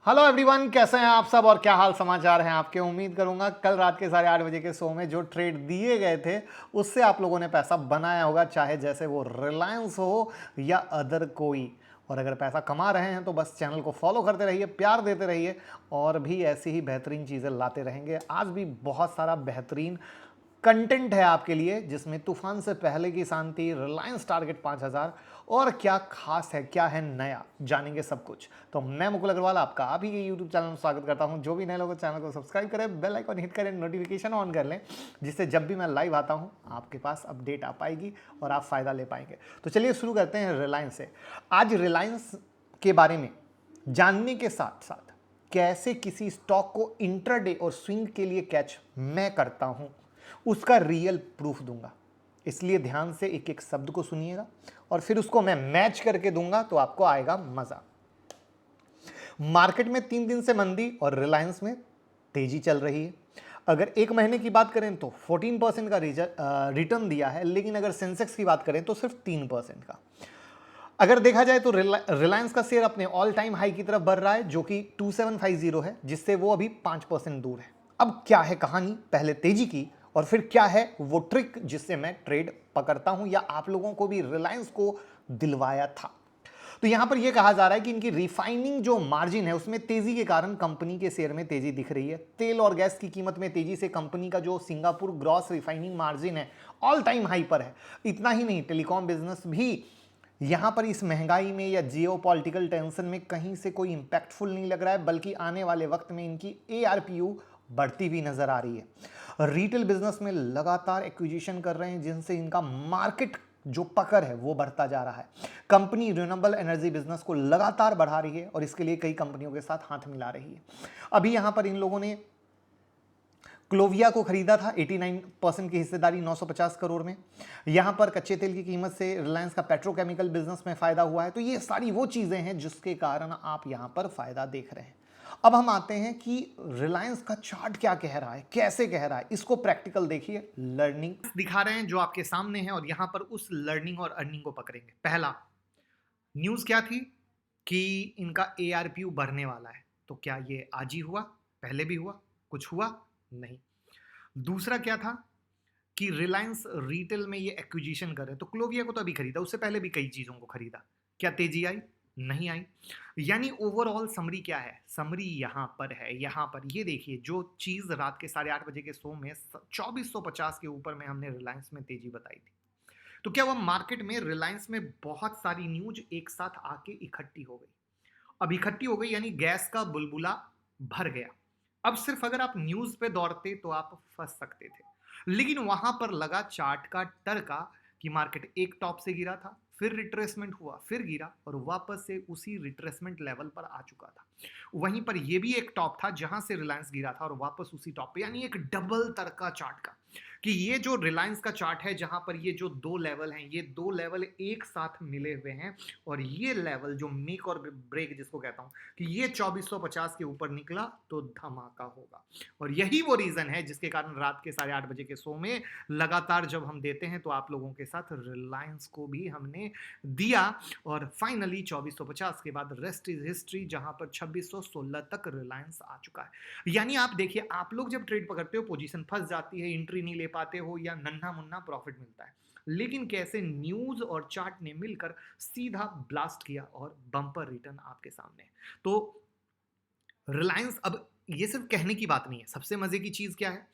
Hello everyone, कैसे हैं आप सब और क्या हाल समाचार हैं आपके। उम्मीद करूंगा कल रात के 8:30 बजे के शो में जो ट्रेड दिए गए थे उससे आप लोगों ने पैसा बनाया होगा, चाहे जैसे वो रिलायंस हो या अदर कोई। और अगर पैसा कमा रहे हैं तो बस चैनल को फॉलो करते रहिए, प्यार देते रहिए और भी ऐसी ही बेहतरीन चीज़ें लाते रहेंगे। आज भी बहुत सारा बेहतरीन कंटेंट है आपके लिए, जिसमें तूफान से पहले की शांति, रिलायंस टारगेट 5000 और क्या खास है, क्या है नया, जानेंगे सब कुछ। तो मैं मुकुल अग्रवाल आपका आप ही के यूट्यूब चैनल में स्वागत करता हूं। जो भी नए लोग चैनल को सब्सक्राइब करें, बेल आइकन हिट करें, नोटिफिकेशन ऑन कर लें, जिससे जब भी मैं लाइव आता हूं आपके पास अपडेट आ पाएगी और आप फायदा ले पाएंगे। तो चलिए शुरू करते हैं रिलायंस से। आज रिलायंस के बारे में जानने के साथ साथ कैसे किसी स्टॉक को इंट्राडे और स्विंग के लिए कैच मैं करता हूं उसका रियल प्रूफ दूंगा। इसलिए ध्यान से एक एक शब्द को सुनिएगा और फिर उसको मैं मैच करके दूंगा तो आपको आएगा मजा। मार्केट में 3 दिन से मंदी और रिलायंस में तेजी चल रही है। अगर एक महीने की बात करें तो 14% का रिटर्न दिया है, लेकिन अगर सेंसेक्स की बात करें तो सिर्फ 3% का। अगर देखा जाए तो रिलायंस का शेयर अपने ऑल टाइम हाई की तरफ बढ़ रहा है, जो कि 2750 है, जिससे वो अभी 5% दूर है। अब क्या है कहानी, पहले तेजी की और फिर क्या है वो ट्रिक जिससे मैं ट्रेड पकड़ता हूं या आप लोगों को भी रिलायंस को दिलवाया था। तो यहां पर यह कहा जा रहा है कि इनकी रिफाइनिंग जो मार्जिन है उसमें तेजी के कारण कंपनी के शेयर में तेजी दिख रही है। तेल और गैस की कीमत में तेजी से कंपनी का जो सिंगापुर ग्रॉस रिफाइनिंग मार्जिन है ऑल टाइम हाई पर है। इतना ही नहीं, टेलीकॉम बिजनेस भी यहां पर इस महंगाई में या जियो पॉलिटिकल टेंशन में कहीं से कोई इंपैक्टफुल नहीं लग रहा है, बल्कि आने वाले वक्त में इनकी एआरपीयू बढ़ती हुई नजर आ रही है। रिटेल बिजनेस में लगातार एक्विजिशन कर रहे हैं, जिनसे इनका मार्केट जो पकड़ है वो बढ़ता जा रहा है। कंपनी रिन्यूएबल एनर्जी बिजनेस को लगातार बढ़ा रही है और इसके लिए कई कंपनियों के साथ हाथ मिला रही है। अभी यहां पर इन लोगों ने क्लोविया को खरीदा था 89% की हिस्सेदारी 950 करोड़ में। यहां पर कच्चे तेल की कीमत से रिलायंस का पेट्रोकेमिकल बिजनेस में फायदा हुआ है। तो ये सारी वो चीजें हैं जिसके कारण आप यहां पर फायदा देख रहे हैं। अब हम आते हैं कि रिलायंस का चार्ट क्या कह रहा है, कैसे कह रहा है। इसको प्रैक्टिकल देखिए, लर्निंग दिखा रहे हैं जो आपके सामने है और यहां पर उस लर्निंग और अर्निंग को पकड़ेंगे। पहला न्यूज क्या थी कि इनका एआरपीयू बढ़ने वाला है। तो क्या ये आज ही हुआ? पहले भी हुआ? कुछ हुआ? नहीं। दूसरा क्या था कि रिलायंस रिटेल में ये एक्विजिशन कर रहे हैं। तो क्लोविया को तो अभी खरीदा, उससे पहले भी कई चीजों को खरीदा। क्या तेजी आई? नहीं आई। यानी ओवरऑल समरी क्या है? समरी यहां पर है, यहां पर ये देखिए, जो चीज रात के 8:30 बजे के शो में 2450 के ऊपर में हमने रिलायंस में तेजी बताई थी। तो क्या हुआ? मार्केट में रिलायंस में बहुत सारी न्यूज एक साथ आके इकट्ठी हो गई। अब इकट्ठी हो गई यानी गैस का बुलबुला भर गया। अब सिर्फ अगर आप न्यूज पे दौड़ते तो आप फंस सकते थे, लेकिन वहां पर लगा चार्ट का टरका कि मार्केट एक टॉप से गिरा था, फिर रिट्रेसमेंट हुआ, फिर गिरा और वापस से उसी रिट्रेसमेंट लेवल पर आ चुका था। वहीं पर यह भी एक टॉप था जहां से रिलायंस गिरा था और वापस उसी टॉप पे, यानी एक डबल तरका चार्ट का। कि ये जो रिलायंस का चार्ट है, जहां पर ये जो दो लेवल हैं, ये दो लेवल एक साथ मिले हुए हैं और ये लेवल जो मेक और ब्रेक जिसको कहता हूं कि ये 2450 के ऊपर निकला तो धमाका होगा। और यही वो रीजन है जिसके कारण रात के 8:30 बजे के शो में लगातार जब हम देते हैं तो आप लोगों के साथ रिलायंस को भी हमने दिया और फाइनली 2450 के बाद रेस्ट इज हिस्ट्री, जहां पर 2616 तक रिलायंस आ चुका है। यानी आप देखिए, आप लोग जब ट्रेड पकड़ते हो पोजीशन फंस जाती है, एंट्री नहीं ले पाते हो या नन्हा मुन्ना प्रॉफिट मिलता है, लेकिन कैसे न्यूज और चार्ट ने मिलकर सीधा ब्लास्ट किया और बम्पर रिटर्न आपके सामने। तो रिलायंस, अब ये सिर्फ कहने की बात नहीं है। सबसे मजे की चीज क्या है?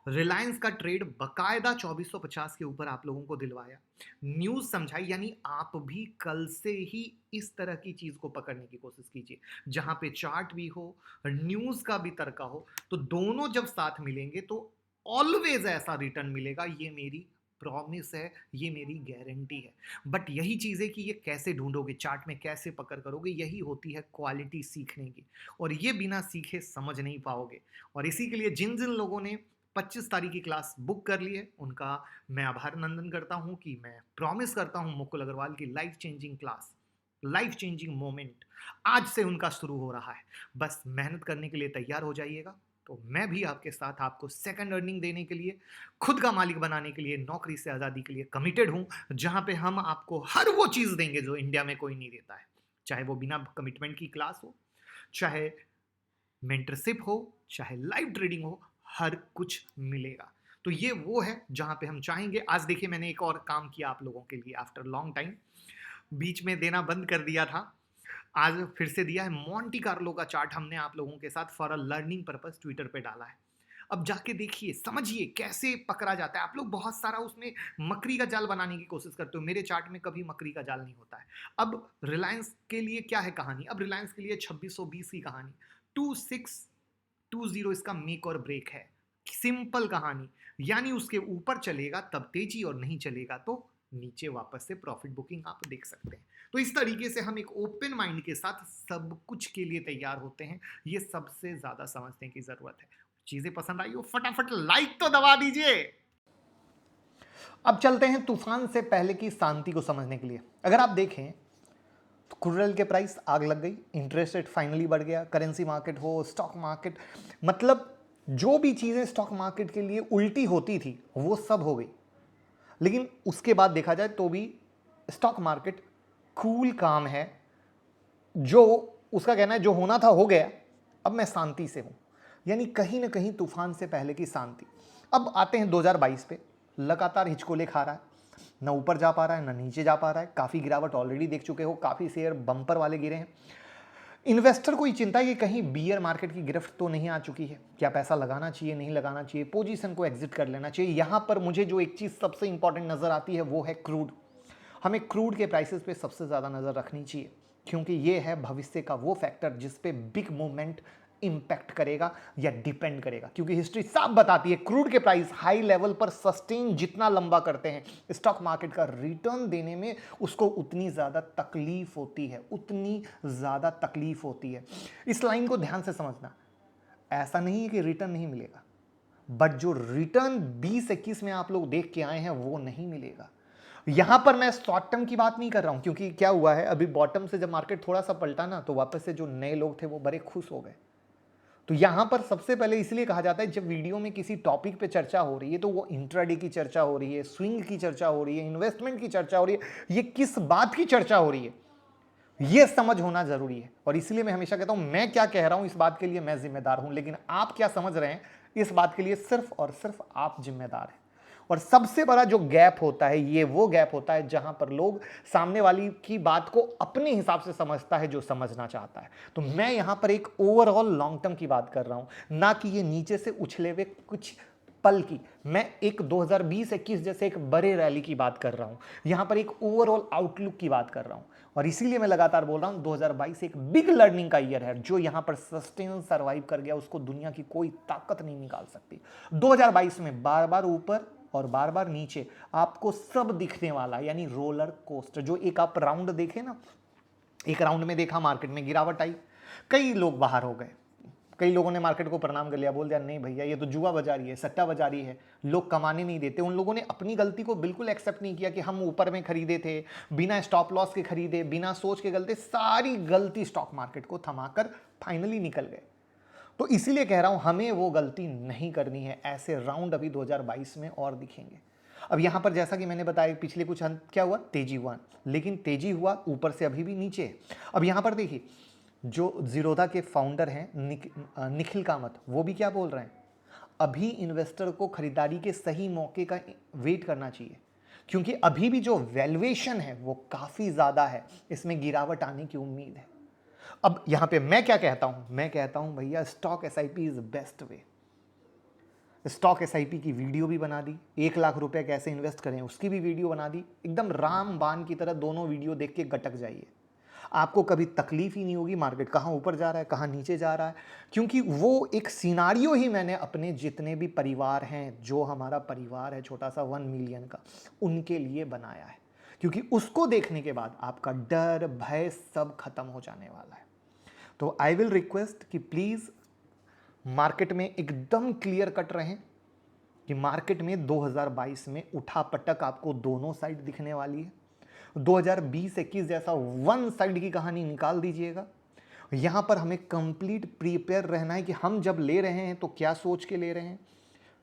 रिलायंस का ट्रेड बकायदा 2450 के ऊपर आप लोगों को दिलवाया, न्यूज समझाई। यानी आप भी कल से ही इस तरह की चीज को पकड़ने की कोशिश कीजिए, जहां पे चार्ट भी हो, न्यूज का भी तर्का हो। तो दोनों जब साथ मिलेंगे तो ऑलवेज ऐसा रिटर्न मिलेगा। ये मेरी प्रॉमिस है, ये मेरी गारंटी है। बट यही चीज है कि ये कैसे ढूंढोगे, चार्ट में कैसे पकड़ करोगे, यही होती है क्वालिटी सीखने की। और ये बिना सीखे समझ नहीं पाओगे। और इसी के लिए जिन जिन लोगों ने 25 तारीख की क्लास बुक कर ली है, उनका मैं आभार नंदन करता हूं कि मैं प्रॉमिस करता हूं मुकुल अग्रवाल की life changing class, life changing moment आज से उनका शुरू हो रहा है। बस मेहनत करने के लिए तैयार हो जाइएगा। तो मैं भी आपके साथ आपको सेकंड अर्निंग देने के लिए, खुद का मालिक बनाने के लिए, नौकरी से आजादी के लिए कमिटेड हूं, जहां पे हम आपको हर वो चीज देंगे जो इंडिया में कोई नहीं देता है। चाहे वो बिना कमिटमेंट की क्लास हो, चाहे मेंटरशिप हो चाहे लाइव ट्रेडिंग हो, हर कुछ मिलेगा। तो ये वो है जहां पे हम चाहेंगे। आज देखिए मैंने एक और काम किया आप लोगों के लिए आफ्टर लॉन्ग टाइम, बीच में देना बंद कर दिया था, आज फिर से दिया है। मोंटी कार्लो का चार्ट हमने आप लोगों के साथ for a learning purpose Twitter पे डाला है। अब जाके देखिए, समझिए कैसे पकड़ा जाता है। आप लोग बहुत सारा उसमें मकड़ी का जाल बनाने की कोशिश करते हो, मेरे चार्ट में कभी मकड़ी का जाल नहीं होता है। अब रिलायंस के लिए क्या है कहानी, अब रिलायंस के लिए 2620 की कहानी, 2620 इसका मेक और ब्रेक है, सिंपल कहानी। यानी उसके ऊपर चलेगा तब तेजी, और नहीं चलेगा तो नीचे वापस से प्रॉफिट बुकिंग आप देख सकते हैं। तो इस तरीके से हम एक ओपन माइंड के साथ सब कुछ के लिए तैयार होते हैं, ये सबसे ज्यादा समझने की जरूरत है। चीजें पसंद आई हो फटाफट लाइक तो दबा दीजिए। अब चलते हैं तूफान से पहले की शांति को समझने के लिए। अगर आप देखें तो क्रूड ऑयल के प्राइस आग लग गई, इंटरेस्ट रेट फाइनली बढ़ गया, करेंसी मार्केट हो, स्टॉक मार्केट, मतलब जो भी चीजें स्टॉक मार्केट के लिए उल्टी होती थी वो सब हो गई। लेकिन उसके बाद देखा जाए तो भी स्टॉक मार्केट कूल काम है। जो उसका कहना है जो होना था हो गया, अब मैं शांति से हूं, यानी कहीं ना कहीं तूफान से पहले की शांति। अब आते हैं 2022 पे, लगातार हिचकोले खा रहा है, ना ऊपर जा पा रहा है ना नीचे जा पा रहा है, काफी गिरावट ऑलरेडी देख चुके हो, काफी शेयर बम्पर वाले गिरे हैं। इन्वेस्टर को ये चिंता है कि कहीं बियर मार्केट की गिरफ्त तो नहीं आ चुकी है, क्या पैसा लगाना चाहिए नहीं लगाना चाहिए, पोजीशन को एग्जिट कर लेना चाहिए। यहां पर मुझे जो एक चीज सबसे इंपॉर्टेंट नजर आती है वो है क्रूड। हमें क्रूड के प्राइसेस पे सबसे ज़्यादा नज़र रखनी चाहिए, क्योंकि ये है भविष्य का वो फैक्टर जिस पे बिग मूवमेंट इंपैक्ट करेगा या डिपेंड करेगा। क्योंकि हिस्ट्री साफ बताती है क्रूड के प्राइस हाई लेवल पर सस्टेन जितना लंबा करते हैं, स्टॉक मार्केट का रिटर्न देने में उसको उतनी ज़्यादा तकलीफ होती है, उतनी ज़्यादा तकलीफ होती है। इस लाइन को ध्यान से समझना, ऐसा नहीं है कि रिटर्न नहीं मिलेगा, बट जो रिटर्न 20-21 में आप लोग देख के आए हैं वो नहीं मिलेगा। यहां पर मैं शॉर्ट टर्म की बात नहीं कर रहा हूं, क्योंकि क्या हुआ है अभी बॉटम से जब मार्केट थोड़ा सा पलटा ना, तो वापस से जो नए लोग थे वो बड़े खुश हो गए। तो यहां पर सबसे पहले इसलिए कहा जाता है जब वीडियो में किसी टॉपिक पे चर्चा हो रही है तो वो इंट्राडे की चर्चा हो रही है, स्विंग की चर्चा हो रही है, इन्वेस्टमेंट की चर्चा हो रही है, ये किस बात की चर्चा हो रही है ये समझ होना जरूरी है। और इसलिए मैं हमेशा कहता हूं मैं क्या कह रहा हूं इस बात के लिए मैं जिम्मेदार हूं, लेकिन आप क्या समझ रहे हैं इस बात के लिए सिर्फ और सिर्फ आप जिम्मेदार हैं। और सबसे बड़ा जो गैप होता है ये वो गैप होता है जहां पर लोग सामने वाली की बात को अपने हिसाब से समझता है जो समझना चाहता है। तो मैं यहां पर एक ओवरऑल लॉन्ग टर्म की बात कर रहा हूं, ना कि ये नीचे से उछले हुए कुछ पल की। मैं एक 2020-21 जैसे एक बड़े रैली की बात कर रहा हूं, यहां पर एक ओवरऑल आउटलुक की बात कर रहा हूं। और इसीलिए मैं लगातार बोल रहा हूं 2022 एक बिग लर्निंग का ईयर है। जो यहां पर सस्टेन सर्वाइव कर गया उसको दुनिया की कोई ताकत नहीं निकाल सकती। 2022 में बार बार ऊपर और बार बार नीचे आपको सब दिखने वाला, यानी रोलर कोस्टर। जो एक आप राउंड देखे ना, एक राउंड में देखा मार्केट में गिरावट आई, कई लोग बाहर हो गए, कई लोगों ने मार्केट को प्रणाम कर लिया, बोल दिया नहीं भैया ये तो जुआ बाजारी है, सट्टा बाजारी है, लोग कमाने नहीं देते। उन लोगों ने अपनी गलती को बिल्कुल एक्सेप्ट नहीं किया कि हम ऊपर में खरीदे थे, बिना स्टॉप लॉस के खरीदे, बिना सोच के गलते, सारी गलती स्टॉक मार्केट को थमाकर फाइनली निकल गए। तो इसीलिए कह रहा हूं हमें वो गलती नहीं करनी है। ऐसे राउंड अभी 2022 में और दिखेंगे। अब यहां पर जैसा कि मैंने बताया पिछले कुछ क्या हुआ, तेजी हुआ, लेकिन तेजी हुआ ऊपर से अभी भी नीचे। अब यहां पर देखिए जो जीरोधा के फाउंडर हैं निखिल कामत, वो भी क्या बोल रहे हैं, अभी इन्वेस्टर को खरीदारी के सही मौके का वेट करना चाहिए, क्योंकि अभी भी जो वैल्यूएशन है वो काफी ज्यादा है, इसमें गिरावट आने की उम्मीद है। अब यहां पे मैं क्या कहता हूं, मैं कहता हूं भैया stock SIP is best way. Stock SIP की वीडियो भी बना दी, 1 लाख रुपए कैसे इन्वेस्ट करें उसकी भी वीडियो बना दी, एकदम राम बाण की तरह दोनों वीडियो देख के गटक जाइए। आपको कभी तकलीफ ही नहीं होगी मार्केट कहां ऊपर जा रहा है कहां नीचे जा रहा है, क्योंकि वो एक सिनारियो ही मैंने अपने जितने भी परिवार हैं, जो हमारा परिवार है छोटा सा 1 मिलियन का, उनके लिए बनाया है। क्योंकि उसको देखने के बाद आपका डर भय सब खत्म हो जाने वाला है। तो आई विल रिक्वेस्ट कि प्लीज मार्केट में एकदम क्लियर कट रहें कि मार्केट में 2022 में उठापटक आपको दोनों साइड दिखने वाली है। 2020-21 जैसा वन साइड की कहानी निकाल दीजिएगा। यहां पर हमें कंप्लीट प्रिपेयर रहना है कि हम जब ले रहे हैं तो क्या सोच के ले रहे हैं,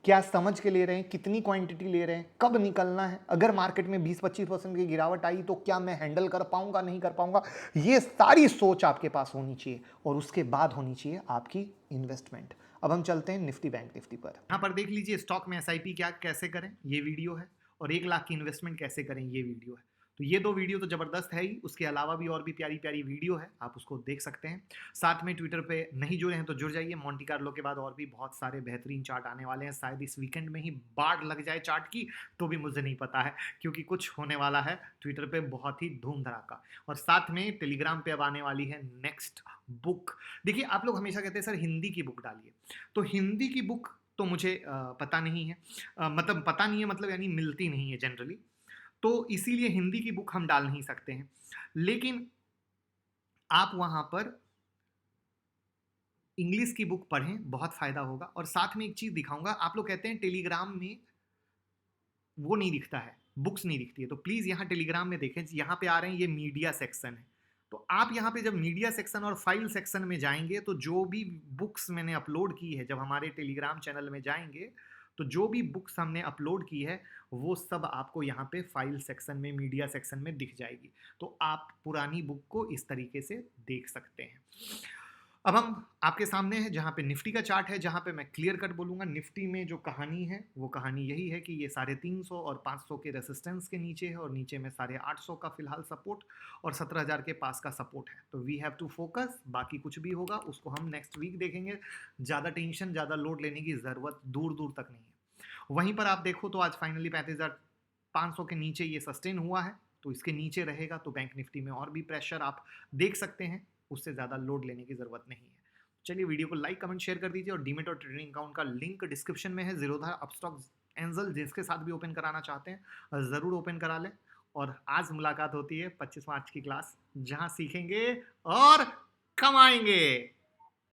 क्या समझ के ले रहे हैं, कितनी क्वांटिटी ले रहे हैं, कब निकलना है, अगर मार्केट में 20-25% की गिरावट आई तो क्या मैं हैंडल कर पाऊंगा, नहीं कर पाऊंगा, ये सारी सोच आपके पास होनी चाहिए और उसके बाद होनी चाहिए आपकी इन्वेस्टमेंट। अब हम चलते हैं निफ्टी बैंक निफ्टी पर। यहाँ पर देख लीजिए स्टॉक में एसआईपी क्या कैसे करें, ये वीडियो है, और 1 लाख की इन्वेस्टमेंट कैसे करें, ये वीडियो है। तो ये 2 वीडियो तो जबरदस्त है ही, उसके अलावा भी और भी प्यारी प्यारी वीडियो है, आप उसको देख सकते हैं। साथ में ट्विटर पे नहीं जुड़े हैं तो जुड़ जाइए, मोंटी कार्लो के बाद और भी बहुत सारे बेहतरीन चार्ट आने वाले हैं। शायद इस वीकेंड में ही बाढ़ लग जाए चार्ट की, तो भी मुझे नहीं पता है, क्योंकि कुछ होने वाला है ट्विटर पे बहुत ही धूम धड़ाका। और साथ में टेलीग्राम पे अब आने वाली है नेक्स्ट बुक। देखिए आप लोग हमेशा कहते हैं सर हिंदी की बुक डालिए, तो हिंदी की बुक तो मुझे पता नहीं है, मतलब पता नहीं है मतलब यानी मिलती नहीं है जनरली, तो इसीलिए हिंदी की बुक हम डाल नहीं सकते हैं। लेकिन आप वहां पर इंग्लिश की बुक पढ़ें, बहुत फायदा होगा। और साथ में एक चीज दिखाऊंगा, आप लोग कहते हैं टेलीग्राम में वो नहीं दिखता है, बुक्स नहीं दिखती है, तो प्लीज यहाँ टेलीग्राम में देखें, यहाँ पे आ रहे हैं, ये मीडिया सेक्शन है। तो आप यहाँ पे जब मीडिया सेक्शन और फाइल सेक्शन में जाएंगे तो जो भी बुक्स मैंने अपलोड की है, जब हमारे टेलीग्राम चैनल में जाएंगे तो जो भी बुक्स हमने अपलोड की है वो सब आपको यहाँ पे फाइल सेक्शन में, मीडिया सेक्शन में दिख जाएगी। तो आप पुरानी बुक को इस तरीके से देख सकते हैं। अब हम आपके सामने है जहाँ पे निफ्टी का चार्ट है, जहाँ पे मैं क्लियर कट बोलूँगा निफ्टी में जो कहानी है वो कहानी यही है कि ये 350 और 500 के रेसिस्टेंस के नीचे है, और नीचे में 850 का फिलहाल सपोर्ट और 17,000 के पास का सपोर्ट है। तो वी हैव टू फोकस, बाकी कुछ भी होगा उसको हम नेक्स्ट वीक देखेंगे। ज़्यादा टेंशन, ज़्यादा लोड लेने की ज़रूरत दूर दूर तक नहीं है। वहीं पर आप देखो तो आज फाइनली 35,500 के नीचे ये सस्टेन हुआ है, तो इसके नीचे रहेगा तो बैंक निफ्टी में और भी प्रेशर आप देख सकते हैं, उससे ज़्यादा लोड लेने की ज़रूरत नहीं है। चलिए वीडियो को लाइक कमेंट शेयर कर दीजिए, और डीमेट और ट्रेडिंग अकाउंट का लिंक डिस्क्रिप्शन में है। जीरोधा, अपस्टॉक, एंजल जिसके साथ भी ओपन कराना चाहते हैं ज़रूर ओपन करा लें। और आज मुलाकात होती है 25 मार्च की क्लास, जहां सीखेंगे और कमाएंगे।